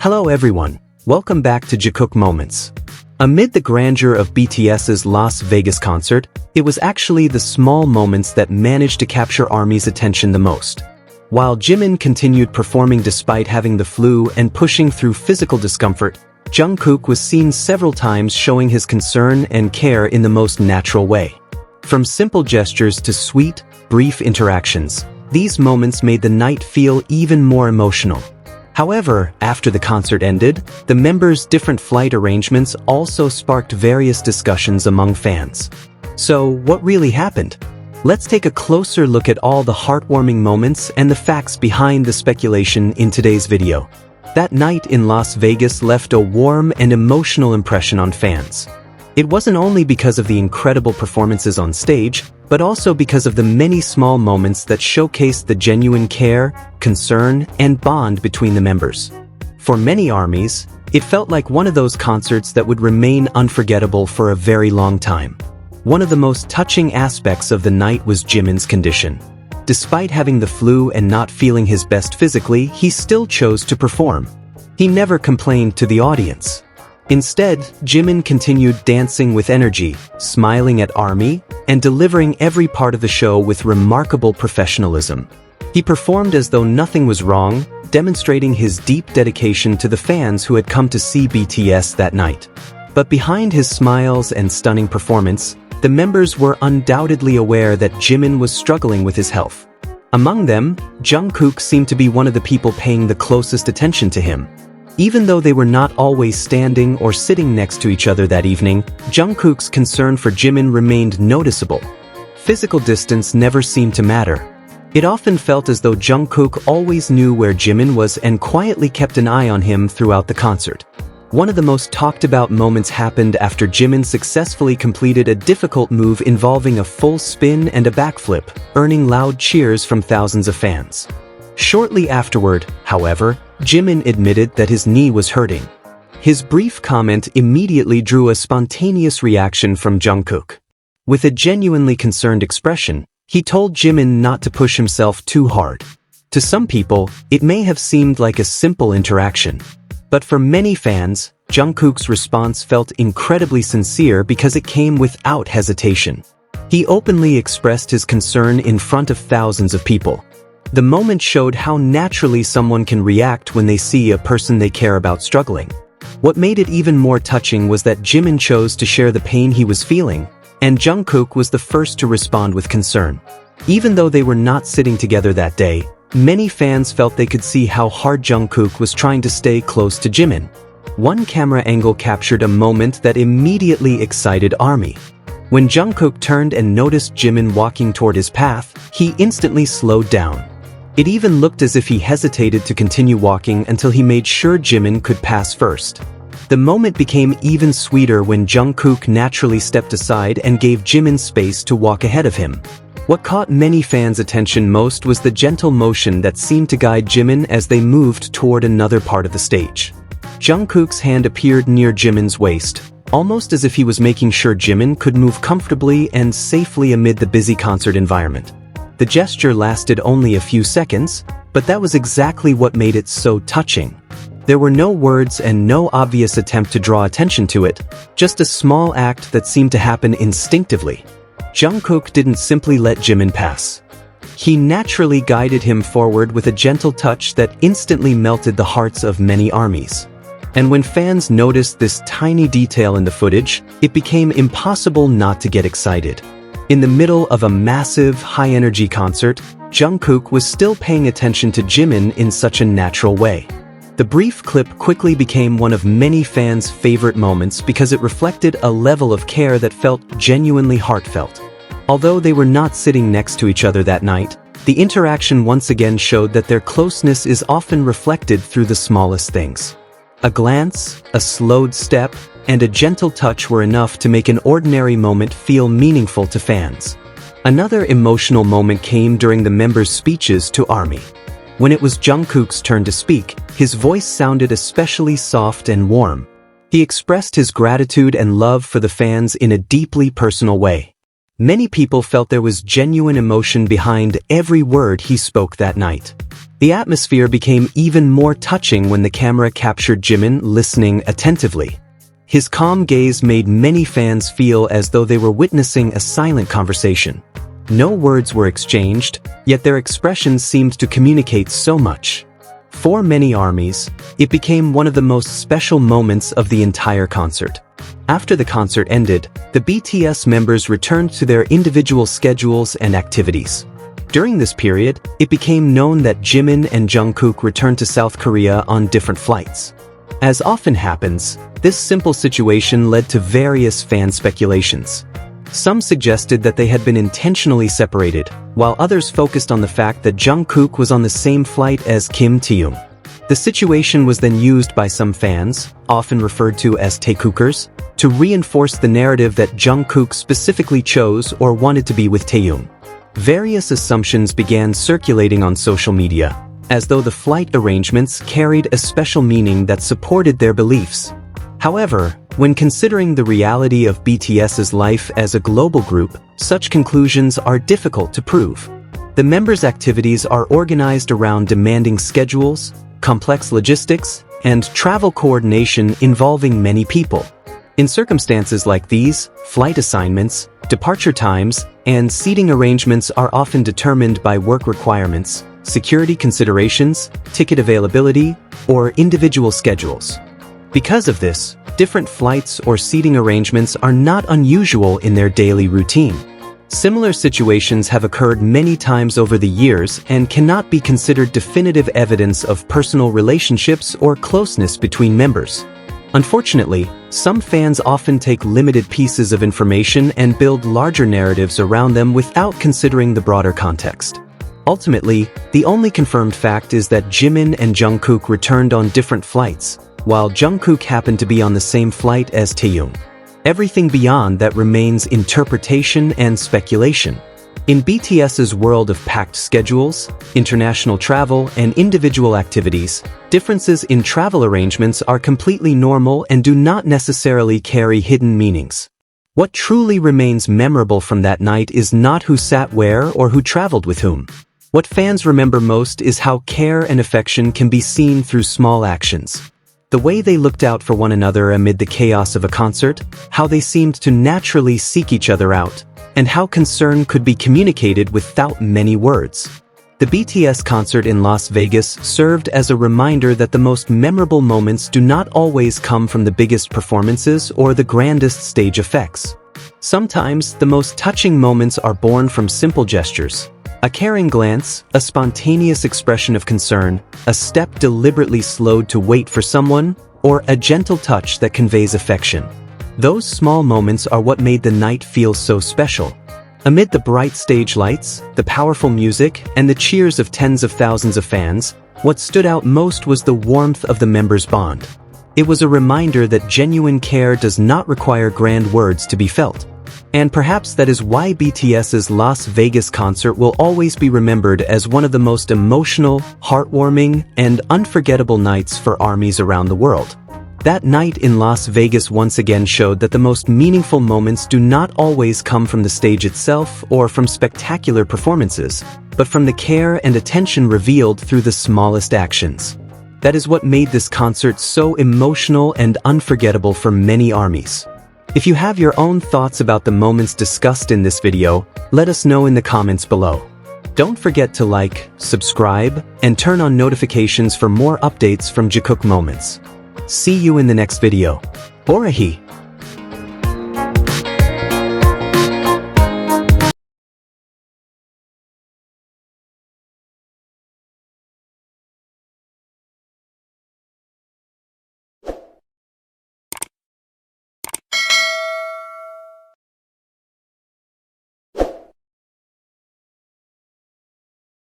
Hello everyone, welcome back to Jikook Moments. Amid the grandeur of BTS's Las Vegas concert, it was actually the small moments that managed to capture ARMY's attention the most. While Jimin continued performing despite having the flu and pushing through physical discomfort, Jungkook was seen several times showing his concern and care in the most natural way. From simple gestures to sweet, brief interactions, these moments made the night feel even more emotional. However, after the concert ended, the members' different flight arrangements also sparked various discussions among fans. So, what really happened? Let's take a closer look at all the heartwarming moments and the facts behind the speculation in today's video. That night in Las Vegas left a warm and emotional impression on fans. It wasn't only because of the incredible performances on stage, but also because of the many small moments that showcased the genuine care, concern, and bond between the members. For many ARMYs, it felt like one of those concerts that would remain unforgettable for a very long time. One of the most touching aspects of the night was Jimin's condition. Despite having the flu and not feeling his best physically, he still chose to perform. He never complained to the audience. Instead, Jimin continued dancing with energy, smiling at ARMY, and delivering every part of the show with remarkable professionalism. He performed as though nothing was wrong, demonstrating his deep dedication to the fans who had come to see BTS that night. But behind his smiles and stunning performance, the members were undoubtedly aware that Jimin was struggling with his health. Among them, Jungkook seemed to be one of the people paying the closest attention to him. Even though they were not always standing or sitting next to each other that evening, Jungkook's concern for Jimin remained noticeable. Physical distance never seemed to matter. It often felt as though Jungkook always knew where Jimin was and quietly kept an eye on him throughout the concert. One of the most talked about moments happened after Jimin successfully completed a difficult move involving a full spin and a backflip, earning loud cheers from thousands of fans. Shortly afterward, however, Jimin admitted that his knee was hurting. His brief comment immediately drew a spontaneous reaction from Jungkook. With a genuinely concerned expression, he told Jimin not to push himself too hard. To some people, it may have seemed like a simple interaction. But for many fans, Jungkook's response felt incredibly sincere because it came without hesitation. He openly expressed his concern in front of thousands of people. The moment showed how naturally someone can react when they see a person they care about struggling. What made it even more touching was that Jimin chose to share the pain he was feeling, and Jungkook was the first to respond with concern. Even though they were not sitting together that day, many fans felt they could see how hard Jungkook was trying to stay close to Jimin. One camera angle captured a moment that immediately excited ARMY. When Jungkook turned and noticed Jimin walking toward his path, he instantly slowed down. It even looked as if he hesitated to continue walking until he made sure Jimin could pass first. The moment became even sweeter when Jungkook naturally stepped aside and gave Jimin space to walk ahead of him. What caught many fans' attention most was the gentle motion that seemed to guide Jimin as they moved toward another part of the stage. Jungkook's hand appeared near Jimin's waist, almost as if he was making sure Jimin could move comfortably and safely amid the busy concert environment. The gesture lasted only a few seconds, but that was exactly what made it so touching. There were no words and no obvious attempt to draw attention to it, just a small act that seemed to happen instinctively. Jungkook didn't simply let Jimin pass. He naturally guided him forward with a gentle touch that instantly melted the hearts of many ARMYs. And when fans noticed this tiny detail in the footage, it became impossible not to get excited. In the middle of a massive, high-energy concert, Jungkook was still paying attention to Jimin in such a natural way. The brief clip quickly became one of many fans' favorite moments because it reflected a level of care that felt genuinely heartfelt. Although they were not sitting next to each other that night, the interaction once again showed that their closeness is often reflected through the smallest things. A glance, a slowed step, and a gentle touch were enough to make an ordinary moment feel meaningful to fans. Another emotional moment came during the members' speeches to ARMY. When it was Jungkook's turn to speak, his voice sounded especially soft and warm. He expressed his gratitude and love for the fans in a deeply personal way. Many people felt there was genuine emotion behind every word he spoke that night. The atmosphere became even more touching when the camera captured Jimin listening attentively. His calm gaze made many fans feel as though they were witnessing a silent conversation. No words were exchanged, yet their expressions seemed to communicate so much. For many ARMYs, it became one of the most special moments of the entire concert. After the concert ended, the BTS members returned to their individual schedules and activities. During this period, it became known that Jimin and Jungkook returned to South Korea on different flights. As often happens, this simple situation led to various fan speculations. Some suggested that they had been intentionally separated, while others focused on the fact that Jungkook was on the same flight as Kim Taehyung. The situation was then used by some fans, often referred to as Taekookers, to reinforce the narrative that Jungkook specifically chose or wanted to be with Taehyung. Various assumptions began circulating on social media, as though the flight arrangements carried a special meaning that supported their beliefs. However, when considering the reality of BTS's life as a global group, such conclusions are difficult to prove. The members' activities are organized around demanding schedules, complex logistics, and travel coordination involving many people. In circumstances like these, flight assignments, departure times, and seating arrangements are often determined by work requirements, security considerations, ticket availability, or individual schedules. Because of this, different flights or seating arrangements are not unusual in their daily routine. Similar situations have occurred many times over the years and cannot be considered definitive evidence of personal relationships or closeness between members. Unfortunately, some fans often take limited pieces of information and build larger narratives around them without considering the broader context. Ultimately, the only confirmed fact is that Jimin and Jungkook returned on different flights, while Jungkook happened to be on the same flight as Taehyung. Everything beyond that remains interpretation and speculation. In BTS's world of packed schedules, international travel, and individual activities, differences in travel arrangements are completely normal and do not necessarily carry hidden meanings. What truly remains memorable from that night is not who sat where or who traveled with whom. What fans remember most is how care and affection can be seen through small actions. The way they looked out for one another amid the chaos of a concert, how they seemed to naturally seek each other out, and how concern could be communicated without many words. The BTS concert in Las Vegas served as a reminder that the most memorable moments do not always come from the biggest performances or the grandest stage effects. Sometimes, the most touching moments are born from simple gestures. A caring glance, a spontaneous expression of concern, a step deliberately slowed to wait for someone, or a gentle touch that conveys affection. Those small moments are what made the night feel so special. Amid the bright stage lights, the powerful music, and the cheers of tens of thousands of fans, what stood out most was the warmth of the members' bond. It was a reminder that genuine care does not require grand words to be felt. And perhaps that is why BTS's Las Vegas concert will always be remembered as one of the most emotional, heartwarming, and unforgettable nights for ARMYs around the world. That night in Las Vegas once again showed that the most meaningful moments do not always come from the stage itself or from spectacular performances, but from the care and attention revealed through the smallest actions. That is what made this concert so emotional and unforgettable for many ARMYs. If you have your own thoughts about the moments discussed in this video, let us know in the comments below. Don't forget to like, subscribe, and turn on notifications for more updates from Jikook Moments. See you in the next video. Orahi!